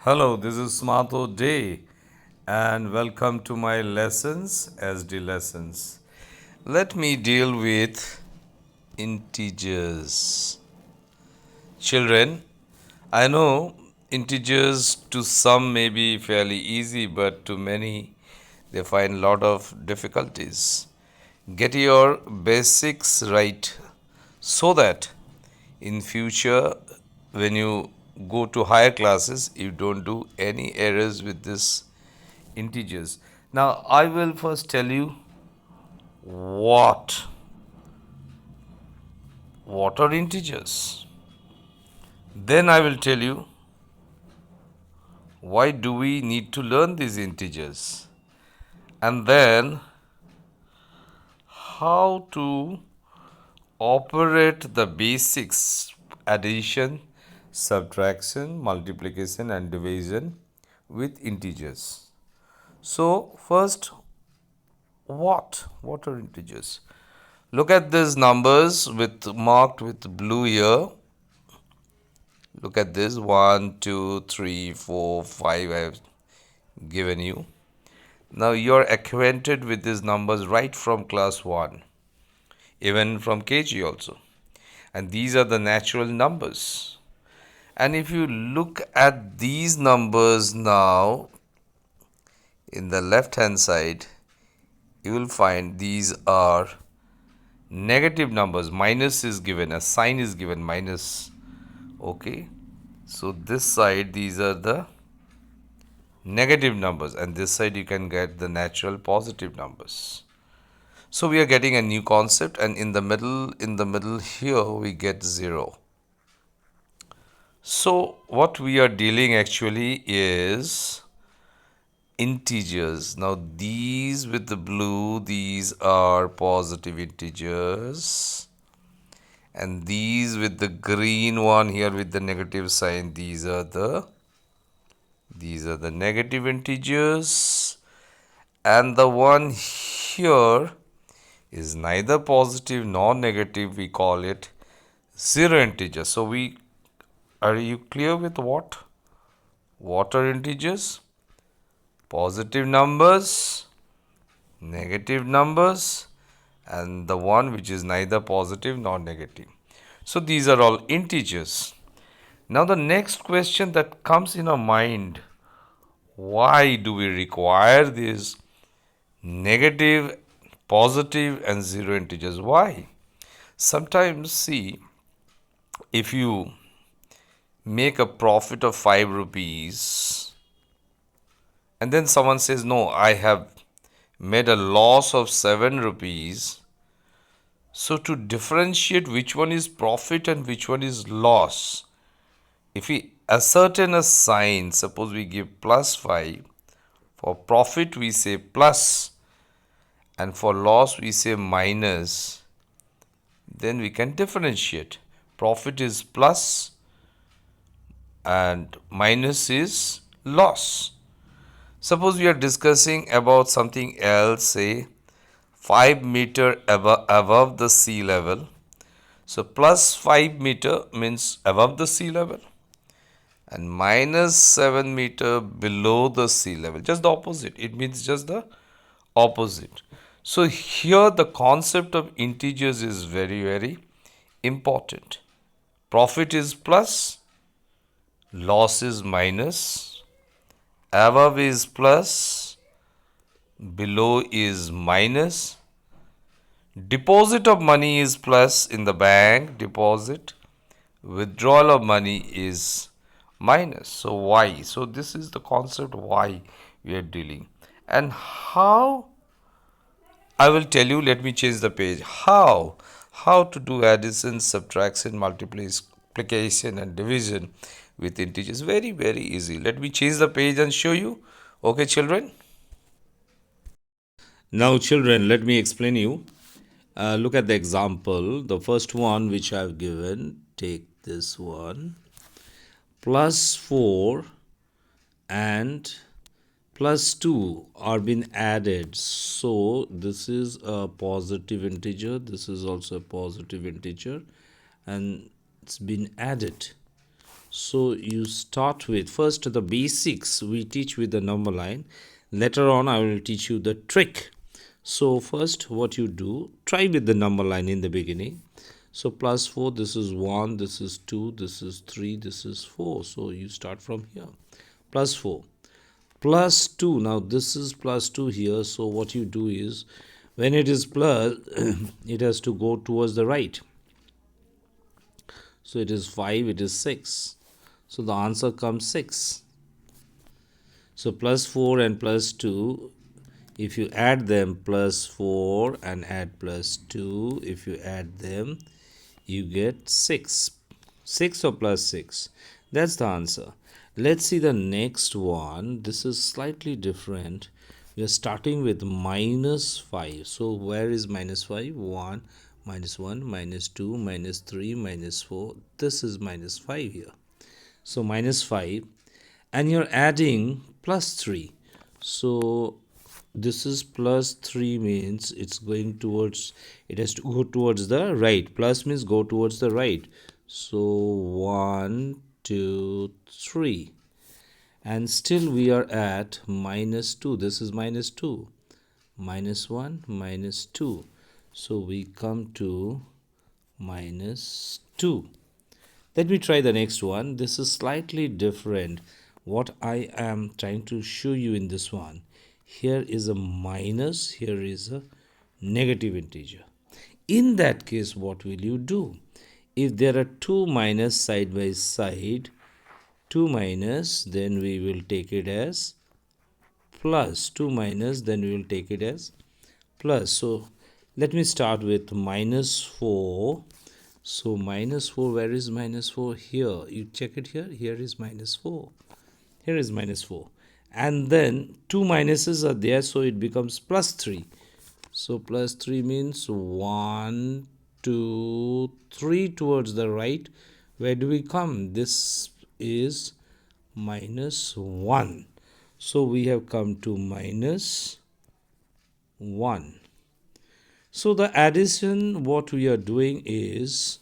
Hello, this is Smarto Day and welcome to my lessons, SD lessons. Let me deal with integers. Children, I know integers to some may be fairly easy, but to many they find a lot of difficulties. Get your basics right so that in future when you go to higher classes you don't do any errors with this integers. Now I will first tell you what are integers. Then I will tell you why do we need to learn these integers, and then how to operate the basics addition, subtraction, multiplication and division with integers. So first, what are integers? Look at these numbers with marked with blue here. Look at this 1, 2, 3, 4, 5 I have given you. Now you are acquainted with these numbers right from class 1, even from KG also. And these are the natural numbers. And if you look at these numbers now in the left hand side, you will find these are negative numbers. Minus is given, a sign is given, minus. Okay, so this side these are the negative numbers, and this side you can get the natural positive numbers. So we are getting a new concept, and in the middle here we get 0. So what we are dealing actually is integers. Now these with the blue, these are positive integers, and these with the green one here with the negative sign, these are the negative integers, and the one here is neither positive nor negative. We call it zero integer. So are you clear with what are integers? Positive numbers, negative numbers, and the one which is neither positive nor negative. So these are all integers. Now the next question that comes in our mind, why do we require these negative, positive and zero integers? Why? Sometimes see, if you make a profit of 5 rupees and then someone says, no, I have made a loss of 7 rupees. So to differentiate which one is profit and which one is loss, if we ascertain a sign, suppose we give plus 5, for profit we say plus and for loss we say minus, then we can differentiate. Profit is plus and minus is loss. Suppose we are discussing about something else, say 5 meter above the sea level. So plus 5 meter means above the sea level, and minus 7 meter below the sea level, just the opposite. It means just the opposite. So here the concept of integers is very, very important. Profit is plus, loss is minus, above is plus, below is minus, deposit of money is plus in the bank, deposit, withdrawal of money is minus. So why? So this is the concept why we are dealing. And how, I will tell you. Let me change the page. How to do addition, subtraction, multiplication and division with integers. Very, very easy. Let me change the page and show you. Okay, children. Now children, let me explain you. Look at the example. The first one which I have given, take this one. Plus 4 and plus 2 are being added. So this is a positive integer, this is also a positive integer, and it's been added. So you start with first the basics we teach with the number line. Later on, I will teach you the trick. So, first, what you do, try with the number line in the beginning. So, plus 4, this is 1, this is 2, this is 3, this is 4. So, you start from here. Plus 4. Plus 2. Now, this is plus 2 here. So, what you do is, when it is plus, it has to go towards the right. So, it is 5, it is 6. So, the answer comes 6. So, plus 4 and plus 2, if you add them, plus 4 and add plus 2, if you add them, you get 6. 6 or plus 6. That's the answer. Let's see the next one. This is slightly different. We are starting with minus 5. So, where is minus 5? 1, minus 1, minus 2, minus 3, minus 4. This is minus 5 here. So, minus 5. And you're adding plus 3. So, this is plus 3 means it's going towards, it has to go towards the right. Plus means go towards the right. So 1 2 3, and still we are at minus 2. This is minus 2, minus 1, minus 2. So we come to minus 2. Let me try the next one. This is slightly different. What I am trying to show you in this one, here is a minus, here is a negative integer. In that case, what will you do? If there are two minus side by side, 2 minus, then we will take it as plus. 2 minus, then we will take it as plus. So let me start with minus 4. So minus 4, where is minus 4? Here. You check it here. Here is minus 4. Here is minus 4. And then 2 minuses are there, so it becomes plus 3. So plus 3 means 1, 2, 3 towards the right. Where do we come? This is minus 1. So we have come to minus 1. So the addition, what we are doing is,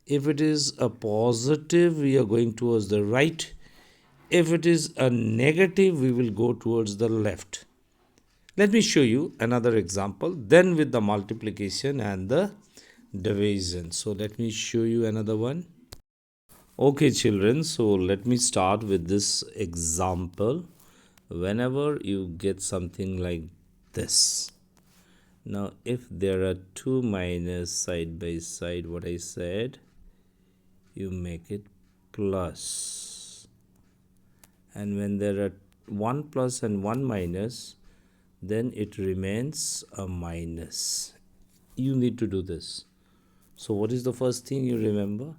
if it is a positive, we are going towards the right. If it is a negative, we will go towards the left. Let me show you another example, then with the multiplication and the division. So let me show you another one. Okay, children, so let me start with this example. Whenever you get something like this, now if there are two minus side by side, what I said, you make it plus. And when there are one plus and one minus, then it remains a minus. You need to do this. So what is the first thing you remember?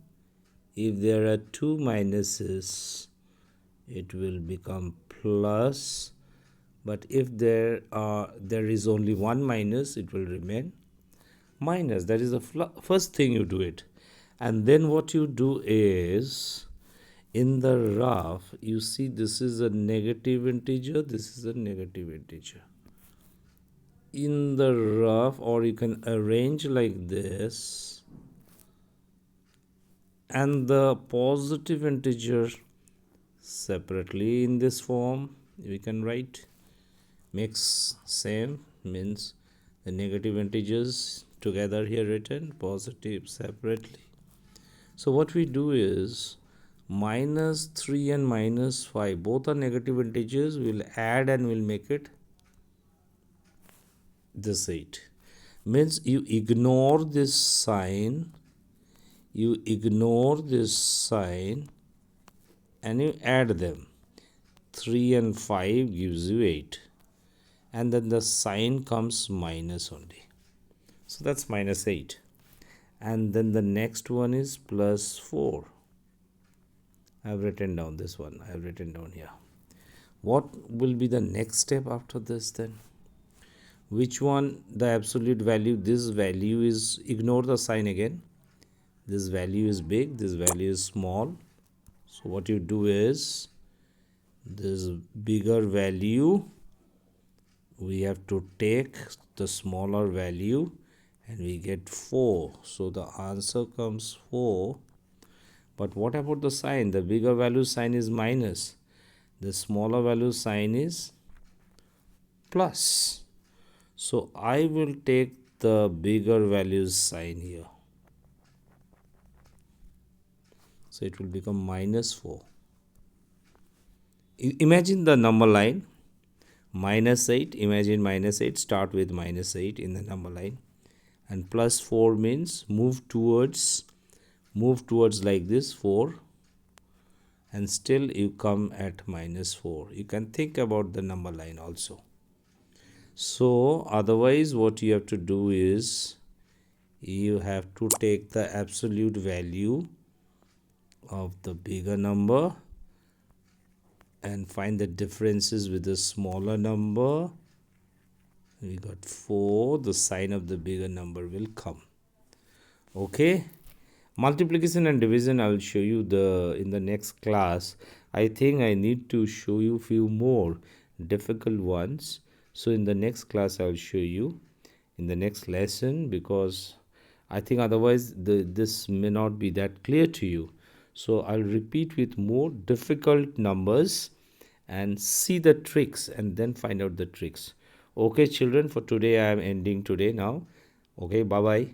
If there are two minuses, it will become plus. But if there is only one minus, it will remain minus. That is the first thing you do it. And then what you do is, in the rough, you see this is a negative integer, this is a negative integer. In the rough, or you can arrange like this, and the positive integer separately in this form we can write. Mix same means the negative integers together here written, positive separately. So what we do is, minus 3 and minus 5, both are negative integers, we'll add and we'll make it this 8. Means you ignore this sign, and you add them. 3 and 5 gives you 8. And then the sign comes minus only. So that's minus 8. And then the next one is plus 4. I have written down this one. I have written down here. What will be the next step after this then? Which one? The absolute value. This value is, ignore the sign again. This value is big, this value is small. So what you do is, this bigger value, we have to take the smaller value and we get 4. So the answer comes 4. But what about the sign? The bigger value sign is minus. The smaller value sign is plus. So I will take the bigger values sign here. So it will become minus 4. Imagine the number line minus 8. Imagine minus 8. Start with minus 8 in the number line. And plus 4 means move towards like this 4, and still you come at minus 4. You can think about the number line also. So otherwise what you have to do is you have to take the absolute value of the bigger number and find the differences with the smaller number. We got 4. The sign of the bigger number will come. Okay, multiplication and division I'll show you in the next class. I think I need to show you few more difficult ones. So in the next class I'll show you in the next lesson, because I think otherwise this may not be that clear to you. So I'll repeat with more difficult numbers and see the tricks and then find out the tricks. Okay children, for today I am ending today now. Okay, bye bye.